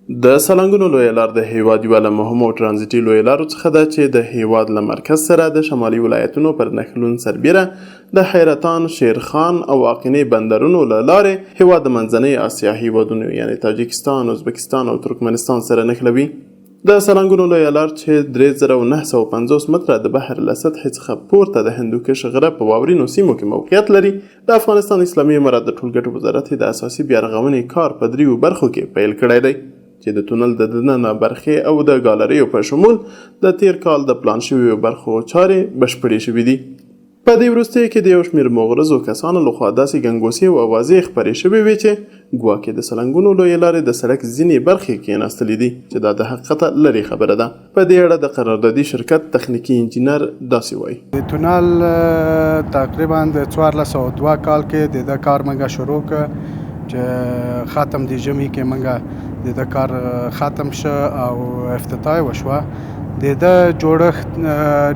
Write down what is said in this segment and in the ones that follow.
د سلنګونو لویه لار د هیواد یوه له مهمو ټرانزیټي لویو لارو څخه ده چې د هیواد له مرکز سره د شمالي ولایتونو پر نښلون سربیره د حیرتان، شیرخان او واقینې بندرونو له لارې هیواد د منځنۍ اسیا هیوادونو یعنې تاجکستان، ازبکستان او ترکمنستان سره نښلوي. د سلنګونو لویه لار چې 3950 متره د بحر له سطحې څخه پورته د هندوکش غره په واورینو سیمو کې موقعیت لري، د افغانستان اسلامي امارت د ټولګټو وزارت د اساسي بیارغونې کار په 3 برخو کې پیل کړی دی چې د تونل د دننه برخې او د ګالریو په شمول د تیر کال د پلان شویو برخو چارې بشپړې شوې دي. په دې وروستیو کې د یو شمېر مغرضو کسانو لخوا داسې ګنګوسې او اوازې خپرې شوې وې چې ګواکې د سلنګونو لویې لارې د سړک ځینې برخې کېناستلې دي چې دا د حقیقته لرې خبره ده. په دې اړه د قراردادي شرکت تخنیکي انجینر داسې وایي: د تونل تقریبا د 1402 کال کې د کار موږ شروع کړ چې ختم د ژمي کې موږ د کار ختم شو او افتتاح وشوه. د جوړښت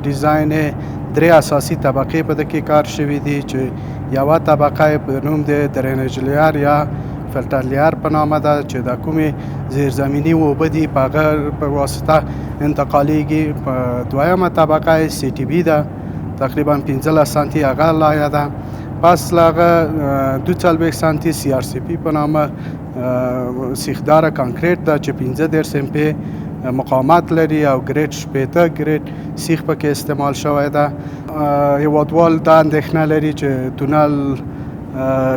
ډیزاین 3 اساسي طبقې په دې کې کار شوي دي چې یوه طبقه په نوم د درینج لیر یا فلټر لیر په نامه ده چې د کومې زیرزمیني اوبه دي په هغه په واسطه انتقالیږي. په دویمه طبقه سی ټي بي ده، تقریبا 15 سانتي هغه لایه ده. پس له هغه 42 سانتي سی آر سی پی په نامه سیخداره کانکریټ ده چې 15 ام پی مقاومت لري او ګریډ 80 ګریډ سیخ پکې استعمال شوی ده. هیوادوال دا اندېښنه لري چې تونل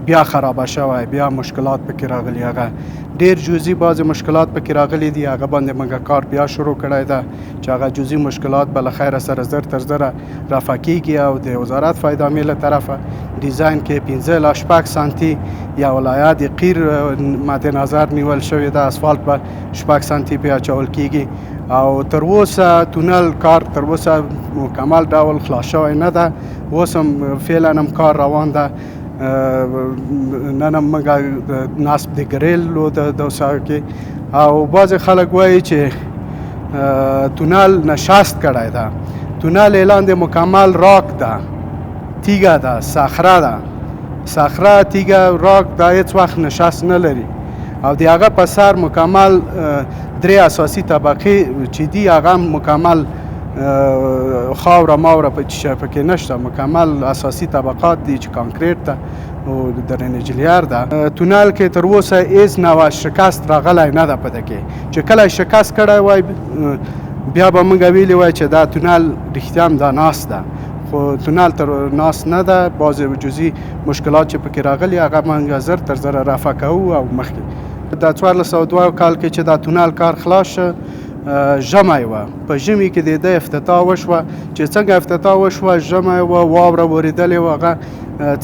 بیا خرابه شوی، بیا مشکلات پکې راغلي، هغه ډیر جزئی بعضې مشکلات پکې راغلي دي، هغه باندې موږ کار بیا شروع کړی ده چې هغه جزئی مشکلات به له خیره سره زر تر زره رفع کیږي او د وزارت فایدامې له طرفه ډیزاین کې 15 سانتي یا ولایت د قیر مد نظر نیول شوی ده، اسفالت به 6 سانتي پې اچول کیږي او تر اوسه تونل کار تر اوسه مکمل ډول خلاص شوی نه ده. اوس هم فعلا هم کار روان ده. نن هم موږ نصب د ګریلو د ساحو کې او بعضې خلک وایي چې تونل نشست کړی ده. تونل اعلان د مکمل راک ده، تیږه ده، صخره ده، صخره، تیږه، راک دا هیڅ وخت نشست نه لري او د هغه په سر مکمل 3 اساسي طبقې چې دي هغه مکمل خاوره ماوره پکې نشته، مکمل اساسي طبقات دي چې کانکریټ ده او درینج لیر ده. تونل کې تر اوسه هیڅ نوع شکست راغلی نه ده. په ده کې چې کله شکست کړی وای بیا به موږ ویلي وای چې دا تونل رښتیا هم دا ناست ده، خو تونل تر ناست نه ده. بعضې جزئی مشکلات چې پکې راغلي هغه موږ زر تر زره رفع کوو او مخکې د 1402 کال کې چې دا تونل کار خلاص شو ژمی وه. په ژمي کې د ده افتتاح وشوه چې څنګه افتتاح وشوه، ژمی وه، واوره ورېدلې وه، هغه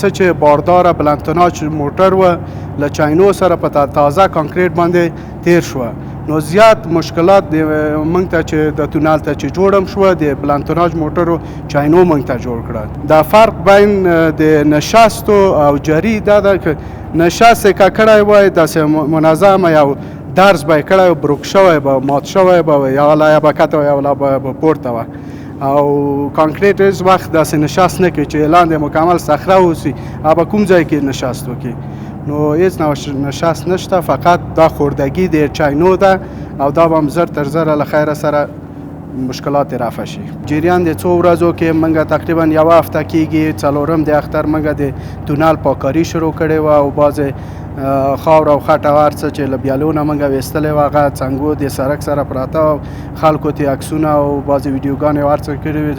څه چې بارداره بلندتناج موټر وه له چاینو سره په تازه کانکریټ باندې تیر شوه. نو زیات مشکلات موږ ته چې د تونل ته چې جوړم شوه د بلندتناج موټرو چاینو موږ ته جوړ کړه. دا فرق بین د نشستو او جری دا ده که نشست یې که کړی وای داسې منظمه یو درز به یې کړی و، بروک شوی به، مات شوی به، یا لایه به کته یا لا به پورته وه او کانکریټ هیڅ وخت داسې نشست نه کوي چې اعلان د مکمل صخره اوسي او به کوم ځای کې نشست وکړي. نو هیڅ نشست نشته، فقط دا خوردگی د چاینو ده او دا به هم زر تر زره له خیره سره مشکلات رفع شي. جریان د 2 ورځو کې موږ تقریبا یوه هفته کېږي، څلورم د اختر موږ د تونل پاککاري شروع کړې وه او بعضې خاوره او خټه هر څه چې له بیالو نه موږ ویستلې وه هغه څنګو د سړک سره پراته او خلکو ته عکسونه او بعضې ویډیوګانې او هر څه کړي وي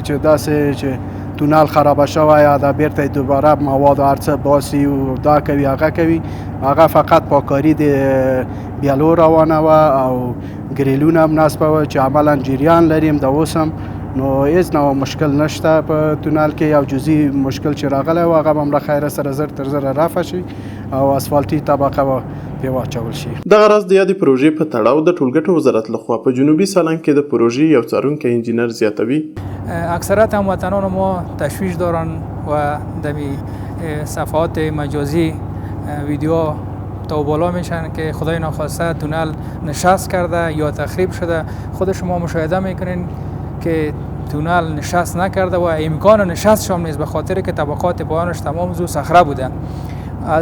چې داسې چې تونل خرابه شوی یا دا بیرته دوباره مواد هر څه باسي او دا کوي هغه کوي. هغه فقط پاککاري د بیالو روانه وه او ګریلونه هم نصبه وه چې عملا جریان لري د اوس هم. نو هیڅ نوع مشکل نشته په تونل کې. یو جزئی مشکل چې راغلی و هغه به هم له خیره سره زر تر زره رفع شي او اسفالټي طبقه به پرې واچول شي. دغه راز د یادې پروژې په تړاو د ټولګټو وزارت لخوا په جنوبي سالنگ کې د پروژې یو څارونکی انجینر زیاتوي: اکثرت هموطنان ما تشویش دارن و دمی صفحات مجازی ویدیو تا بالا میشن که خدای ناخواسته تونل نشست کرده یا تخریب شده. خود شما مشاهده میکنین که تونل نشست نکرده و امکان نشست هم نیست به خاطر که طبقات پایانش تمام زو صخره بوده.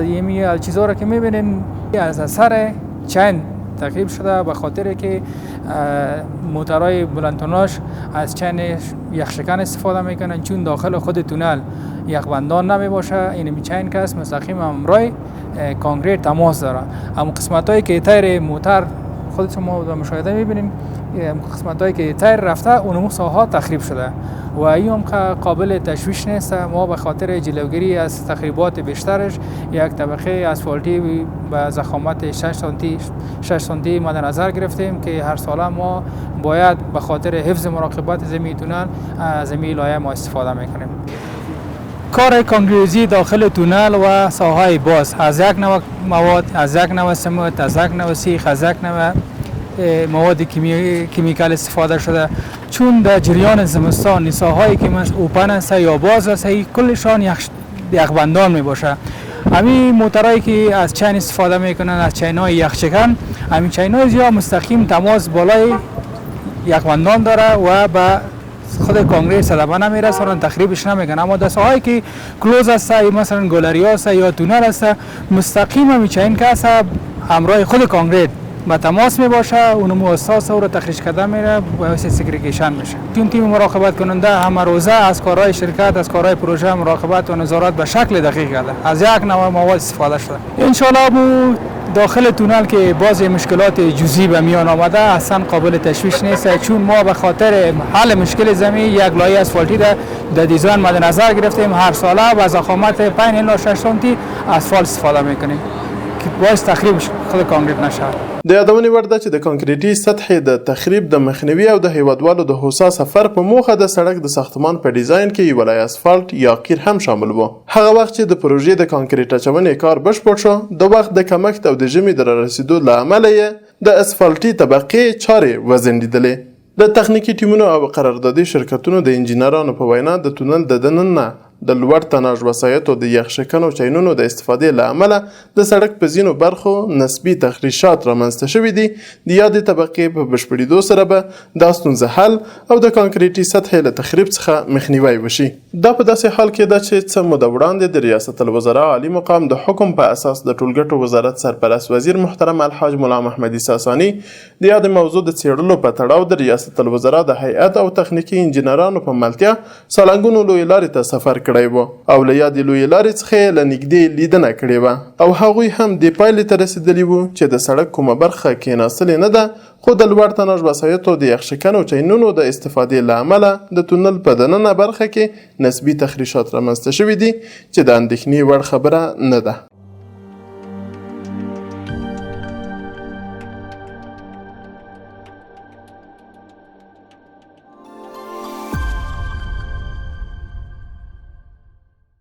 این چیزها را که میبینین از اثر چند تخریب شده به خاطر که موترهای بلندتوناژ از چین یخشکن استفاده میکنن، چون داخل خود تونل یخبندان نمی باشه. این چین که است مستقیم همراه کانکریت تماس داره. اما قسمت هایی که تایر موتر خود شما در مشاهده میبینین، قسمت هایی که تایر رفته اونمو ساحات تخریب شده و این که قابل تشویش نیست. ما به خاطر جلوگیری از تخریبات بیشترش یک طبقه اسفالتی به ضخامت 6 سانتی مد نظر گرفتیم که هر ساله ما باید به خاطر حفظ مراقبت زمین تونل از زمین لایه ما استفاده میکنیم. کار کانکریزی داخل تونل و ساحای باز از یک نوع مواد، از یک نوع سمنت، از یک نوع سیخ، از یک نوع مواد کیمیکال استفاده شده، چون در جریان زمستان ساحایی که اوپن است یا باز است کلشان یخبندان می باشه. همین موترهایی که از چین استفاده میکنن، از چین‌های یخچکن، همین چین‌های زیاد مستقیم تماس بالای یخبندان داره و به خود کانکریت صدمه نمیرسونن، تخریبش نمیکنن. اما در ساحایی که کلوز است، مثلا گالری است یا تونل است، مستقیم همین چین که است همراه خود کانکریت با تماس می باشه، اونمو اساس او رو تخریج کرده میره، باعث سگریگیشن میشه. تیم مراقبت کننده همه روزه از کارهای شرکت، از کارهای پروژه مراقبت و نظارت به شکل دقیق کرده. از یک نوع مواد استفاده شده. ان شاءالله مو داخل تونل که باز مشکلات جزئی به میان آمده اصلا قابل تشویش نیست، چون ما به خاطر حل مشکل زمین یک لایه اسفالتی در دیزاین مد نظر گرفتیم. هر ساله با ضخامت 5 الی 6 سانتی اسفالت استفاده میکنیم که باعث تخریب خود کانکریت نشه. د یادونې وړ ده چې د کانکریټي سطحې د تخریب د مخنیوي او د هیوادوالو د هوسا سفر په موخه د سړک د ساختمان په ډیزاین کې یو لای اسفالټ یا قیر هم شامل و. هغه وخت چې د پروژې د کانکریټ اچونې کار بشپړ شو، د وخت د کمښت او د ژمي د رارسېدو له امله یې د اسفالټي طبقې چارې وځنډېدلې. د تخنیکي ټیمونو او قراردادي شرکتونو د انجینرانو په وینا د تونل د دننه د لوړ تناژ وسایطو د یخشکنو چینونو د استفادې له امله د سړک په ځینو برخو نسبي تخریشات رامنځته شوي دي. د یادې طبقې په بشپړېدو سره به دا ستونزه حل او د کانکریټي سطحې له تخریب څخه مخنیوی وشي. دا په داسې حال کې ده چې څه موده وړاندې د ریاست الوزرا عالی مقام د حکم په اساس د ټولګټو وزارت سرپرست وزیر محترم الحاج ملا محمدي ساساني د یادې موضوع د څېړلو په تړاو د ریاست الوزرا د هیئت او تخنیکي انجینرانو په ملتیا سالنګونو لویې لارې ته سفر کړی و او له یادې لویې لارې څخه له نږدې لیدنه کړې وه او هغوی هم دې پایلې ته رسېدلي وو چې د سړک کومه برخه کېناستلې نه ده، خو د لوړ تناژ وسایطو د یخشکنو چینونو د استفادې له امله د تونل په دننه برخه کې نسبي تخریشات رامنځته شوي دي چې د اندېښنې وړ خبره نه ده.